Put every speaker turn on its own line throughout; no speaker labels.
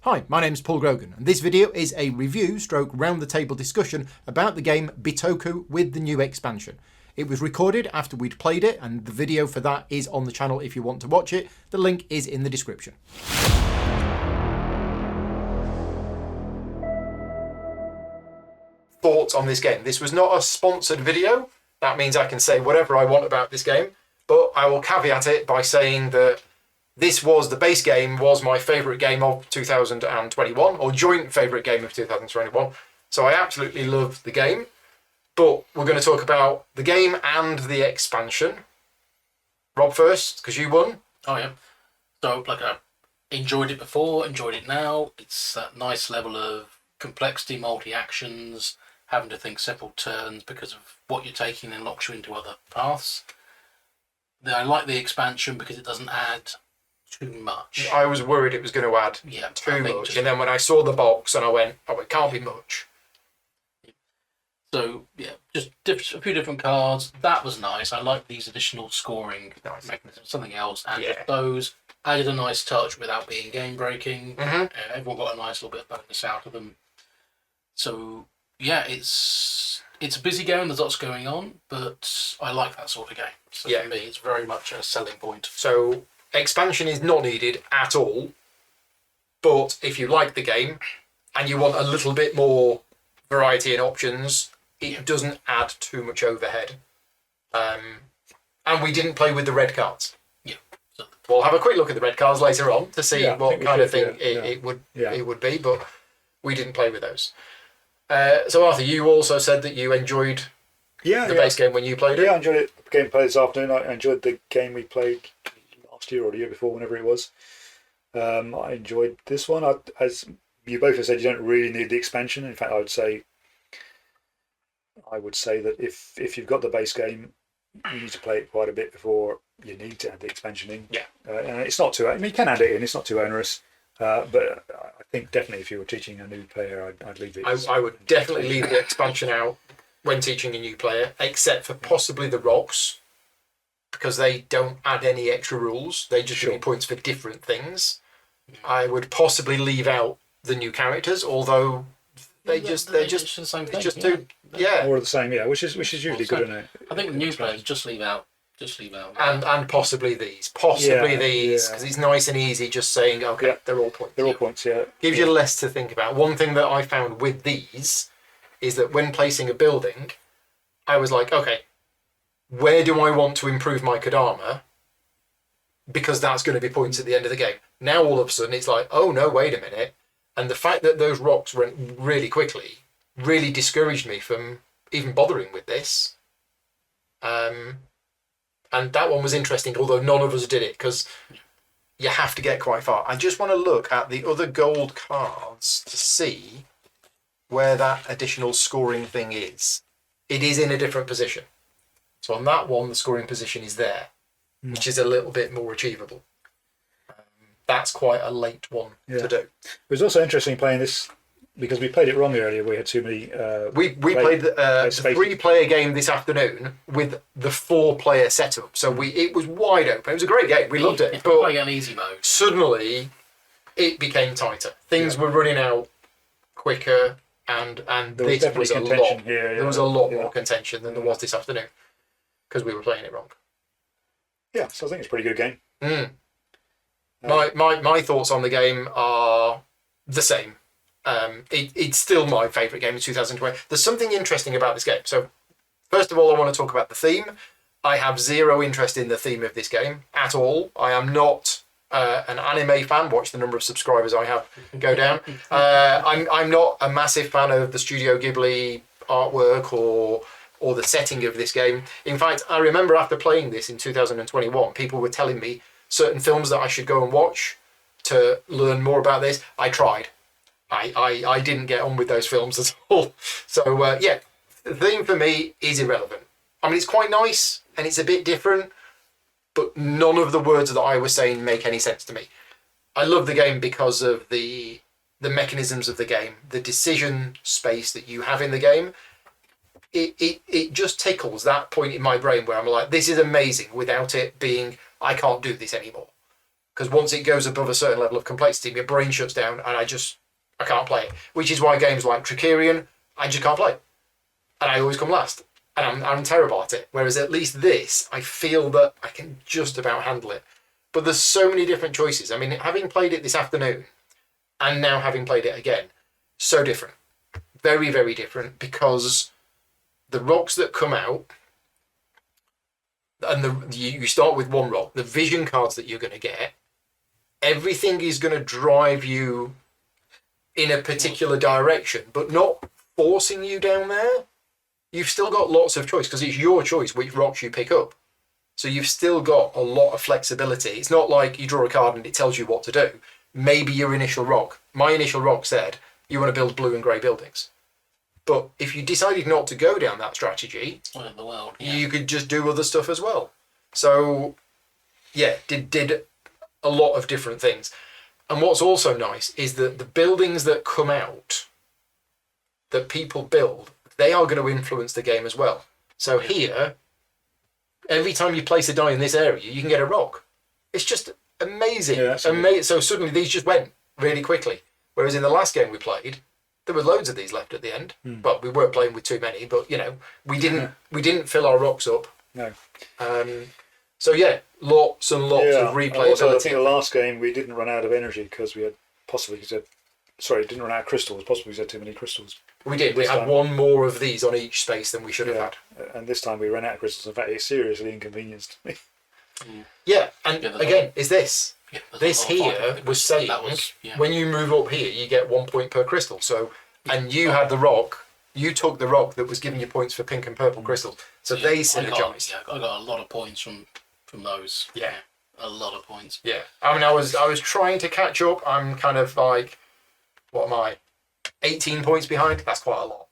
Hi, my name's Paul Grogan, and this video is a review stroke round the table discussion about the game Bitoku with the new expansion. It was recorded after we'd played it, and the video for that is on the channel if you want to watch it. The link is in the description. Thoughts on this game. This was not a sponsored video. That means I can say whatever I want about this game, but I will caveat it by saying that the base game was my favourite game of 2021, or joint favourite game of 2021. So I absolutely loved the game. But we're going to talk about the game and the expansion. Rob first, because you won.
Oh yeah. So I enjoyed it before, enjoyed it now. It's that nice level of complexity, multi-actions, having to think several turns because of what you're taking and locks you into other paths. I like the expansion because it doesn't add too much.
I was worried it was going to add too much, and then when I saw the box and I went, oh, it can't be much.
So yeah, just a few different cards. That was nice. I like these additional scoring mechanisms. Something else, and just those added a nice touch without being game breaking. Everyone got a nice little bit of bonus out of them. So yeah, it's a busy game. There's lots going on, but I like that sort of game. So for me, it's very much a selling point.
So expansion is not needed at all, but if you like the game and you want a little bit more variety and options, it doesn't add too much overhead. And we didn't play with the red cards.
Yeah. So
we'll have a quick look at the red cards later on to see what kind of thing it would be, but we didn't play with those. So Arthur, you also said that you enjoyed the base game when you played it.
Yeah, I enjoyed it. The game played this afternoon. I enjoyed the game we played last year or the year before, whenever it was. I enjoyed this one. As you both have said, you don't really need the expansion. In fact, I would say that if you've got the base game, you need to play it quite a bit before you need to add the expansion in.
Yeah.
And it's not too. I mean, you can add it in. It's not too onerous. But I think definitely if you were teaching a new player, I'd leave it.
I would definitely leave the expansion out when teaching a new player, except for possibly the rocks, because they don't add any extra rules. They just give you points for different things. I would possibly leave out the new characters, although they're just the same thing. Just
more of the same, which is usually good, isn't it?
I think the new players just leave out.
And possibly these, because it's nice and easy just saying, okay, they're all points.
They're all points,
Gives you less to think about. One thing that I found with these is that when placing a building, I was like, okay, where do I want to improve my Kodama? Because that's going to be points at the end of the game. Now all of a sudden it's like, oh no, wait a minute. And the fact that those rocks went really quickly really discouraged me from even bothering with this. And that one was interesting, although none of us did it, because you have to get quite far. I just want to look at the other gold cards to see where that additional scoring thing is. It is in a different position. So on that one, the scoring position is there, which is a little bit more achievable. That's quite a late one to do. It
was also interesting playing this, because we played it wrong earlier. We had too many.
We played the 3-player game this afternoon with the 4-player setup, so it was wide open. It was a great game. We loved it, but
playing on easy mode.
Suddenly, it became tighter. Things were running out quicker, and
there was definitely contention here.
There was a lot more contention than there was this afternoon because we were playing it wrong.
Yeah, so I think it's a pretty good game.
My thoughts on the game are the same. It's still my favourite game of 2020. There's something interesting about this game. So, first of all, I want to talk about the theme. I have zero interest in the theme of this game at all. I am not an anime fan. Watch the number of subscribers I have go down. I'm not a massive fan of the Studio Ghibli artwork or the setting of this game. In fact, I remember after playing this in 2021, people were telling me certain films that I should go and watch to learn more about this. I tried. I didn't get on with those films at all. So, the theme for me is irrelevant. I mean, it's quite nice and it's a bit different, but none of the words that I was saying make any sense to me. I love the game because of the mechanisms of the game, the decision space that you have in the game. It just tickles that point in my brain where I'm like, this is amazing, without it being, I can't do this anymore. because once it goes above a certain level of complexity, my brain shuts down and I can't play it. Which is why games like Tricerion, I just can't play, and I always come last, and I'm terrible at it. Whereas at least this, I feel that I can just about handle it. But there's so many different choices. I mean, having played it this afternoon, and now having played it again, so different, very, very different, because the rocks that come out, and you start with one rock, the vision cards that you're going to get, everything is going to drive you in a particular direction, but not forcing you down there. You've still got lots of choice, because it's your choice which rocks you pick up. So you've still got a lot of flexibility. It's not like you draw a card and it tells you what to do. Maybe your initial rock. My initial rock said, you want to build blue and grey buildings. But if you decided not to go down that strategy,
what in the world? Yeah.
you could just do other stuff as well. So, yeah, did a lot of different things. And what's also nice is that the buildings that come out, that people build, they are going to influence the game as well. So here, every time you place a die in this area, you can get a rock. It's just amazing.
Yeah,
So suddenly these just went really quickly. Whereas in the last game we played, there were loads of these left at the end. Well, we weren't playing with too many, but we didn't fill our rocks up.
No.
So yeah, lots and lots of replayability.
Also, I think the last game we didn't run out of energy because we had didn't run out of crystals. Possibly we had too many crystals.
We did. We had one more of these on each space than we should have had.
And this time we ran out of crystals. In fact, it seriously inconvenienced me.
Yeah, and again, is this.
Yeah,
This here was saying when you move up here, you get 1 point per crystal. So, and you had the rock. You took the rock that was giving you points for pink and purple crystals. So they synergised.
I got a lot of points from those.
Yeah,
a lot of points.
Yeah, I mean, I was trying to catch up. I'm kind of like, what am I? 18 points behind. That's quite a lot.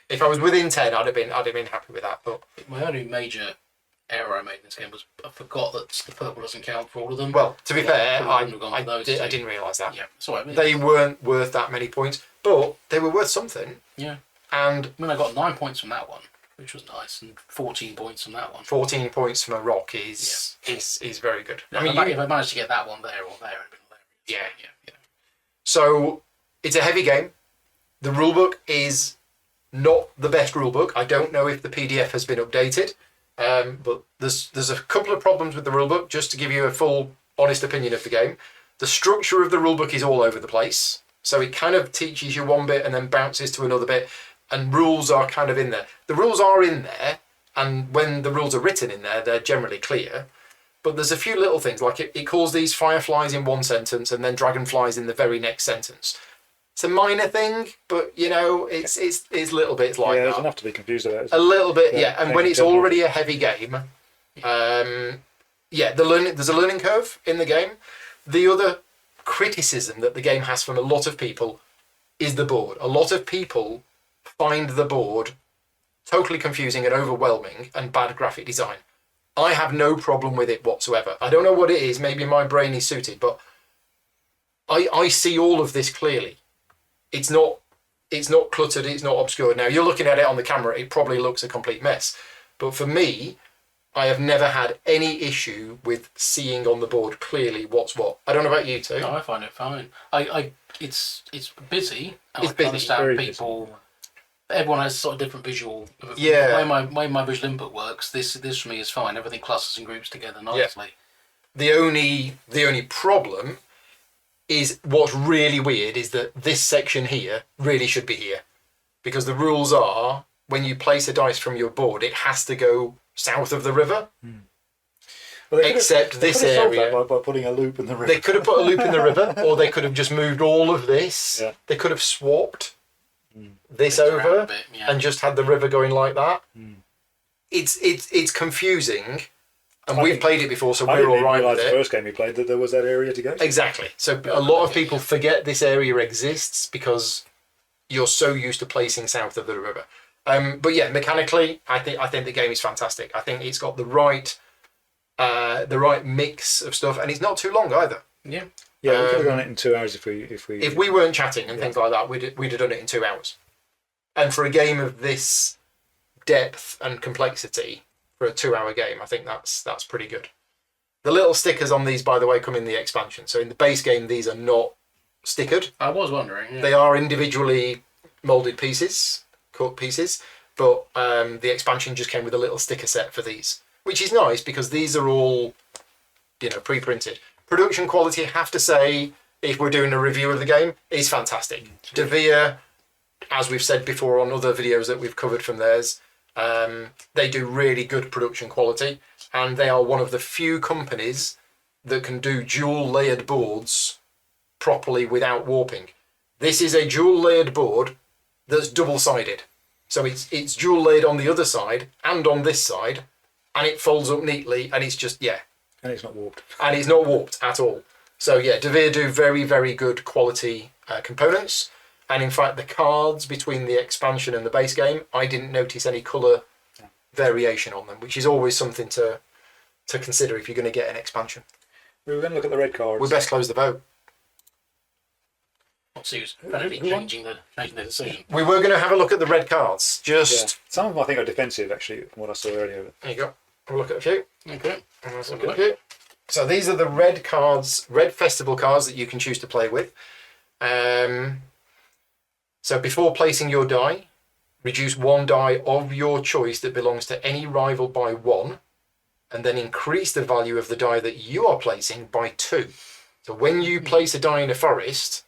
If I was within 10, I'd have been happy with that. But
my only major error I made in this game was I forgot that the purple doesn't count for all of them.
Well, to be fair, I
didn't
didn't realise that.
Yeah, sorry. I mean,
they weren't worth that many points, but they were worth something.
Yeah.
And
I mean, I got 9 points from that one, which was nice, and 14 points from that one.
14 points from a rock is very good.
I mean, if I managed to get that one there or there, it'd been hilarious.
Yeah. So it's a heavy game. The rulebook is not the best rulebook. I don't know if the PDF has been updated, but there's a couple of problems with the rulebook. Just to give you a full, honest opinion of the game, the structure of the rulebook is all over the place. So it kind of teaches you one bit and then bounces to another bit, and rules are kind of in there. The rules are in there, and when the rules are written in there, they're generally clear. But there's a few little things, like it calls these fireflies in one sentence and then dragonflies in the very next sentence. It's a minor thing, but it's little bits like that.
Yeah, there's enough to be confused about.
A little bit, yeah. And when it's already a heavy game, there's a learning curve in the game. The other criticism that the game has from a lot of people is the board. A lot of people find the board totally confusing and overwhelming and bad graphic design. I have no problem with it whatsoever. I don't know what it is. Maybe my brain is suited, but I see all of this clearly. It's not cluttered, it's not obscure. Now, you're looking at it on the camera, it probably looks a complete mess. But for me, I have never had any issue with seeing on the board clearly what's what. I don't know about you two.
No, I find it fine. It's busy.
It's
I
busy.
understand people. Busy. Everyone has sort of different visual.
Yeah.
The way my visual input works, this for me is fine. Everything clusters and groups together nicely.
Yeah. The only problem is what's really weird is that this section here really should be here, because the rules are when you place a dice from your board, it has to go south of the river.
Well,
except this area
by putting a loop in the river.
They could have put a loop in the river, or they could have just moved all of this.
Yeah.
They could have swapped this over and just had the river going like that. It's confusing, and we've played it before, so we're all right with it.
The first game we played that there was that area to go to.
Exactly. So a lot of people forget this area exists because you're so used to placing south of the river. But yeah, mechanically, I think the game is fantastic. I think it's got the right mix of stuff, and it's not too long either.
Yeah.
Yeah, we could have done it in 2 hours if we
weren't chatting and things like that. We'd have done it in 2 hours. And for a game of this depth and complexity, for a 2 hour game, I think that's pretty good. The little stickers on these, by the way, come in the expansion. So in the base game, these are not stickered.
I was wondering. Yeah.
They are individually moulded pieces, cut pieces, but the expansion just came with a little sticker set for these, which is nice because these are all, pre-printed. Production quality, I have to say, if we're doing a review of the game, is fantastic. Devere, as we've said before on other videos that we've covered from theirs, they do really good production quality, and they are one of the few companies that can do dual layered boards properly without warping. This is a dual layered board that's double-sided. So it's dual layered on the other side and on this side, and it folds up neatly, and it's just,
And it's not warped.
And it's not warped at all. So Devere do very, very good quality components. And in fact, the cards between the expansion and the base game, I didn't notice any colour variation on them, which is always something to consider if you're going to get an expansion.
We were going to look at the red cards.
We best close the vote.
What's he was changing the decision.
We were going to have a look at the red cards.
Some of them I think are defensive, actually, from what I saw earlier.
There you go. We'll look at a few.
Okay.
Let's look at a few. So these are the red cards, red festival cards that you can choose to play with. So before placing your die, reduce one die of your choice that belongs to any rival by 1, and then increase the value of the die that you are placing by 2. So when you place a die in a forest,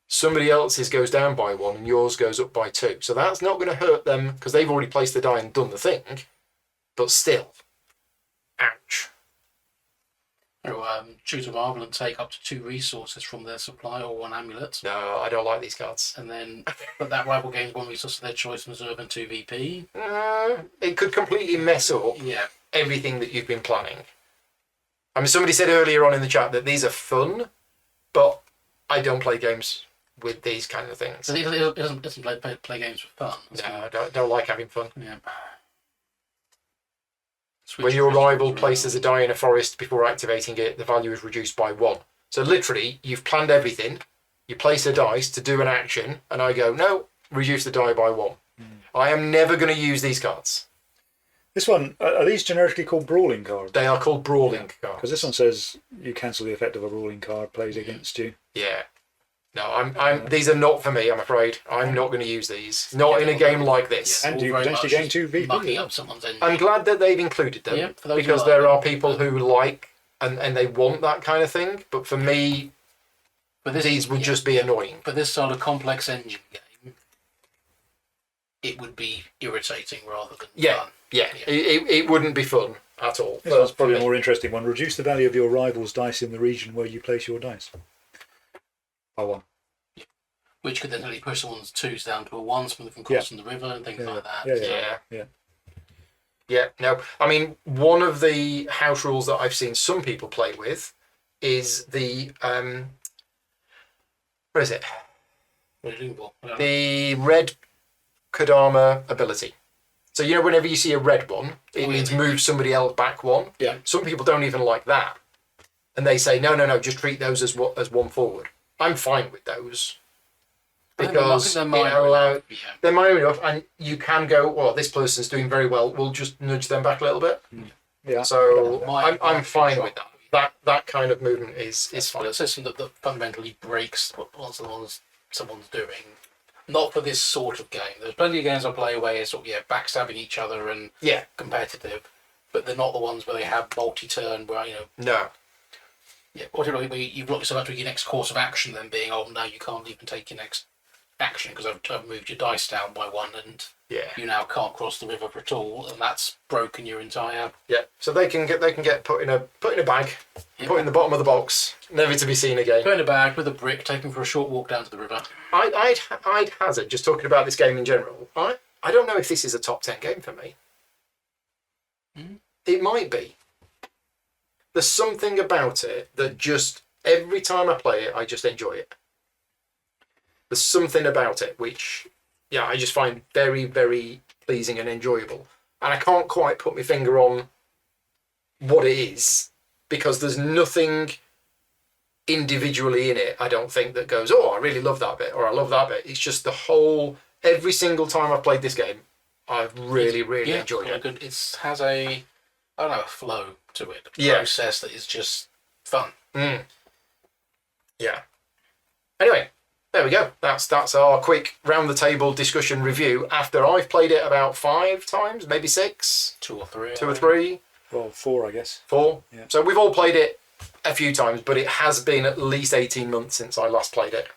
somebody else's goes down by 1 and yours goes up by 2. So that's not going to hurt them because they've already placed the die and done the thing, but still, ouch.
Choose a rival and take up to 2 resources from their supply or 1 amulet.
No, I don't like these cards.
And then put that rival gains 1 resource of their choice and reserve and 2 VP.
It could completely mess up
Yeah.
everything that you've been planning. I mean, somebody said earlier on in the chat that these are fun, but I don't play games with these kind of things.
So it doesn't play games for fun.
No, I don't like having fun.
Yeah.
When your rival places a die in a forest before activating it, the value is reduced by 1. So literally, you've planned everything, you place a dice to do an action, and I go, no, reduce the die by 1. I am never going to use these cards.
This one, are these generically called brawling cards?
They are called brawling cards.
Because this one says you cancel the effect of a brawling card played against you.
Yeah. No, these are not for me, I'm afraid. I'm not going to use these. Not in a game like this.
And you potentially gain 2 VP.
Mucking up someone's engine.
I'm glad that they've included them,
Yeah, for those
because
who
there
like
are people who like and they want that kind of thing. But for me, these would just be annoying.
For this sort of complex engine game, it would be irritating rather than fun.
Yeah. It wouldn't be fun at all.
This one's probably a more interesting one. Reduce the value of your rival's dice in the region where you place your dice. By 1.
Which could then really push someone's 2s down to a 1, something from crossing the river and things like that.
Yeah. No, I mean, one of the house rules that I've seen some people play with is the what is it?
What are you looking for?
The red Kodama ability. So whenever you see a red one, it means move somebody else back 1.
Yeah.
Some people don't even like that, and they say no, just treat those as 1 forward. I'm fine with those. Because they're minor enough, and you can go, well, this person's doing very well, we'll just nudge them back a little bit.
Yeah.
So I'm fine with that. That kind of movement is fine.
It's a system that fundamentally breaks what someone's doing. Not for this sort of game. There's plenty of games I play where it's backstabbing each other and competitive, but they're not the ones where they have multi-turn where
No.
Yeah, where you've looked yourself to your next course of action, then being no, you can't even take your next action because I've moved your dice down by 1 and you now can't cross the river at all, and that's broken your entire.
Yeah, so they can get put in a bag, put in the bottom of the box, never to be seen again.
Put in a bag with a brick, taken for a short walk down to the river.
I'd hazard, just talking about this game in general, I don't know if this is a top 10 game for me. It might be. There's something about it that just every time I play it, I just enjoy it. There's something about it which, I just find very, very pleasing and enjoyable. And I can't quite put my finger on what it is, because there's nothing individually in it, I don't think, that goes, oh, I really love that bit, or I love that bit. It's just the whole, every single time I've played this game, I've really, really enjoyed it.
Good. It has a flow to it. A
Yeah.
process that is just fun.
Yeah. Anyway, there we go. That's our quick round the table discussion review after I've played it about 5 times, maybe 6,
2 or 3.
2 or 3,
Well, 4, I guess.
4.
Yeah.
So we've all played it a few times, but it has been at least 18 months since I last played it.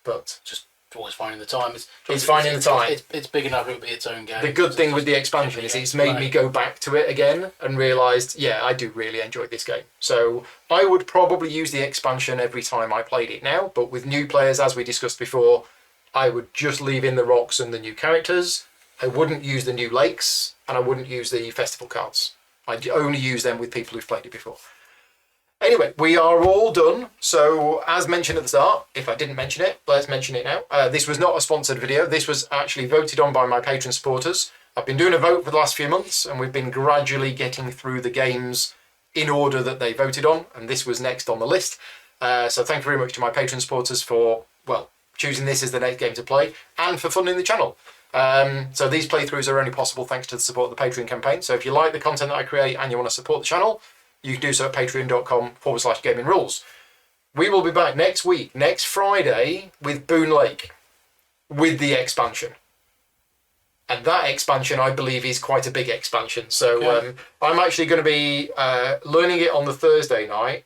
But
Just always finding the time.
It's finding the time.
It's big enough it would be its own game.
the good thing with the expansion is it's made me go back to it again and realised, yeah, I do really enjoy this game. So I would probably use the expansion every time I played it now, but with new players, as we discussed before, I would just leave in the rocks and the new characters. I wouldn't use the new lakes, and I wouldn't use the festival cards. I'd only use them with people who've played it before. Anyway, we are all done. So, as mentioned at the start, if I didn't mention it, let's mention it now. This was not a sponsored video. This was actually voted on by my patron supporters. I've been doing a vote for the last few months, and we've been gradually getting through the games in order that they voted on, and this was next on the list. So thank you very much to my patron supporters for, well, choosing this as the next game to play, and for funding the channel. So these playthroughs are only possible thanks to the support of the Patreon campaign. So if you like the content that I create and you want to support the channel, you can do so at patreon.com/gaming rules. We will be back next week, next Friday, with Boone Lake, with the expansion. And that expansion, I believe, is quite a big expansion. So I'm actually going to be learning it on the Thursday night,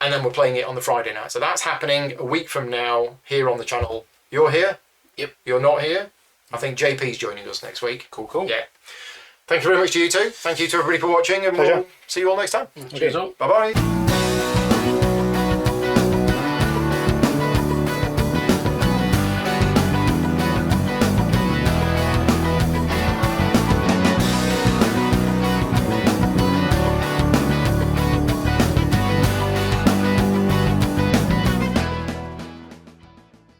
and then we're playing it on the Friday night. So that's happening a week from now here on the channel. You're here?
Yep.
You're not here? I think JP's joining us next week.
Cool.
Yeah. Thank you very much to you two. Thank you to everybody for watching, and
Pleasure.
we'll see you all next time.
Cheers all.
Bye-bye.